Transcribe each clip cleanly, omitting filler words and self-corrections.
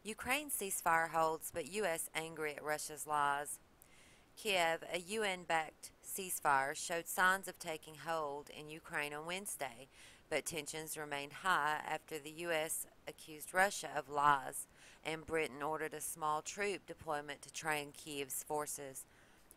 Ukraine ceasefire holds, but U.S. angry at Russia's lies. Kiev, a UN-backed ceasefire, showed signs of taking hold in Ukraine on Wednesday, but tensions remained high after the U.S. accused Russia of lies, and Britain ordered a small troop deployment to train Kiev's forces.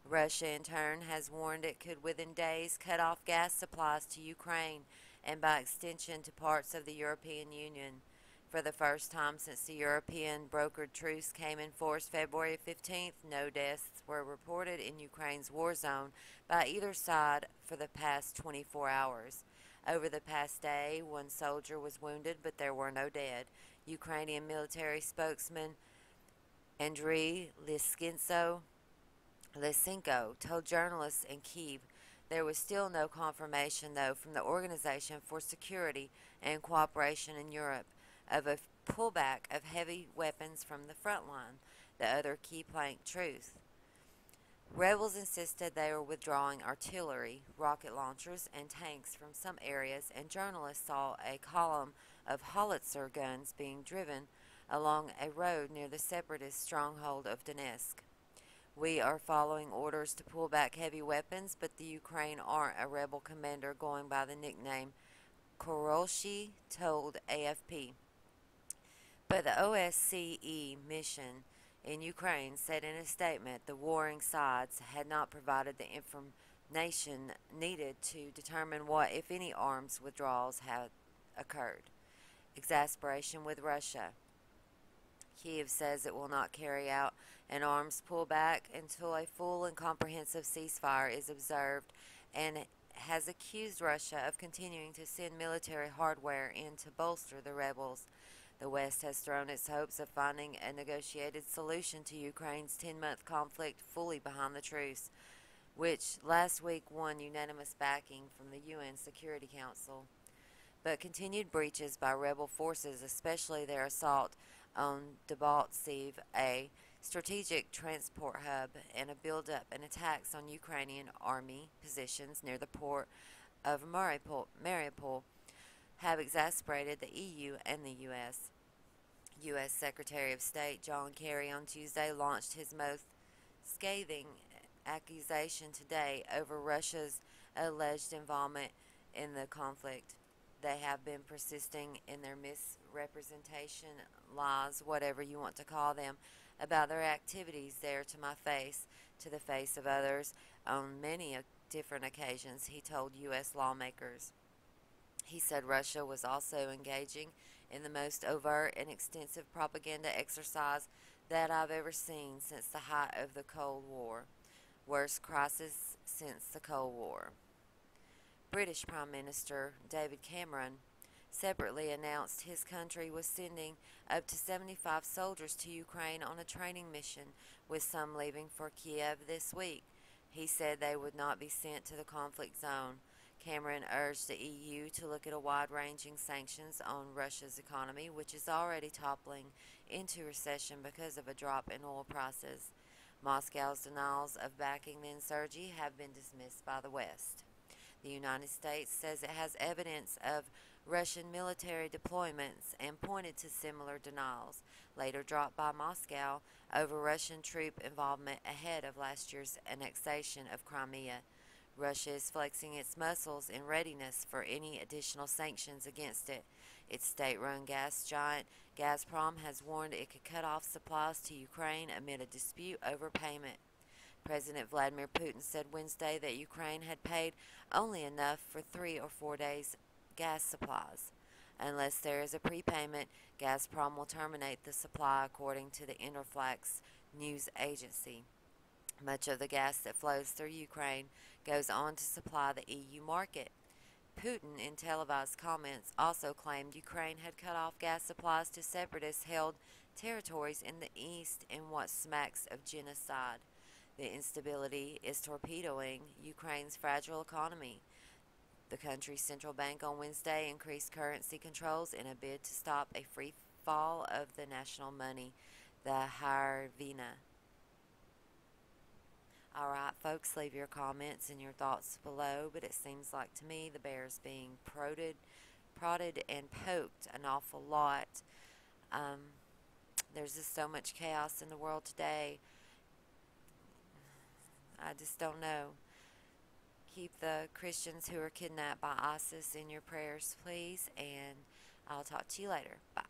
Russia, in turn, has warned it could within days cut off gas supplies to Ukraine and by extension to parts of the European Union. For the first time since the European brokered truce came in force February 15th, no deaths were reported in Ukraine's war zone by either side for the past 24 hours. Over the past day, one soldier was wounded, but there were no dead. Ukrainian military spokesman Andriy Lysenko told journalists in Kyiv there was still no confirmation, though, from the Organization for Security and Cooperation in Europe of a pullback of heavy weapons from the front line, the other key plank truth. Rebels insisted they were withdrawing artillery, rocket launchers, and tanks from some areas, and journalists saw a column of howitzer guns being driven along a road near the separatist stronghold of Donetsk. We are following orders to pull back heavy weapons, but the Ukraine aren't a rebel commander going by the nickname Koroshi told AFP. But the OSCE mission in Ukraine said in a statement the warring sides had not provided the information needed to determine what, if any, arms withdrawals had occurred. Exasperation with Russia. Kiev says it will not carry out an arms pullback until a full and comprehensive ceasefire is observed and has accused Russia of continuing to send military hardware in to bolster the rebels. The West has thrown its hopes of finding a negotiated solution to Ukraine's 10-month conflict fully behind the truce, which last week won unanimous backing from the UN Security Council. But continued breaches by rebel forces, especially their assault on Debaltseve, a strategic transport hub, and a buildup and attacks on Ukrainian army positions near the port of Mariupol have exasperated the EU and the U.S. U.S. Secretary of State John Kerry on Tuesday launched his most scathing accusation today over Russia's alleged involvement in the conflict. They have been persisting in their misrepresentation, lies, whatever you want to call them, about their activities there to my face, to the face of others, on many different occasions, he told U.S. lawmakers. He said Russia was also engaging in the most overt and extensive propaganda exercise that I've ever seen since the height of the Cold War. Worst crisis since the Cold War. British Prime Minister David Cameron separately announced his country was sending up to 75 soldiers to Ukraine on a training mission, with some leaving for Kiev this week. He said they would not be sent to the conflict zone. Cameron urged the EU to look at a wide-ranging sanctions on Russia's economy, which is already toppling into recession because of a drop in oil prices. Moscow's denials of backing the insurgency have been dismissed by the West. The United States says it has evidence of Russian military deployments and pointed to similar denials, later dropped by Moscow over Russian troop involvement ahead of last year's annexation of Crimea. Russia is flexing its muscles in readiness for any additional sanctions against it. Its state-run gas giant Gazprom has warned it could cut off supplies to Ukraine amid a dispute over payment. President Vladimir Putin said Wednesday that Ukraine had paid only enough for 3 or 4 days' gas supplies. Unless there is a prepayment, Gazprom will terminate the supply, according to the Interfax news agency. Much of the gas that flows through Ukraine goes on to supply the EU market. Putin, in televised comments, also claimed Ukraine had cut off gas supplies to separatist-held territories in the east in what smacks of genocide. The instability is torpedoing Ukraine's fragile economy. The country's central bank on Wednesday increased currency controls in a bid to stop a free fall of the national money, the hryvnia. Alright, folks, leave your comments and your thoughts below, but it seems like to me the bear is being prodded and poked an awful lot. There's just so much chaos in the world today. I just don't know. Keep the Christians who are kidnapped by ISIS in your prayers, please, and I'll talk to you later. Bye.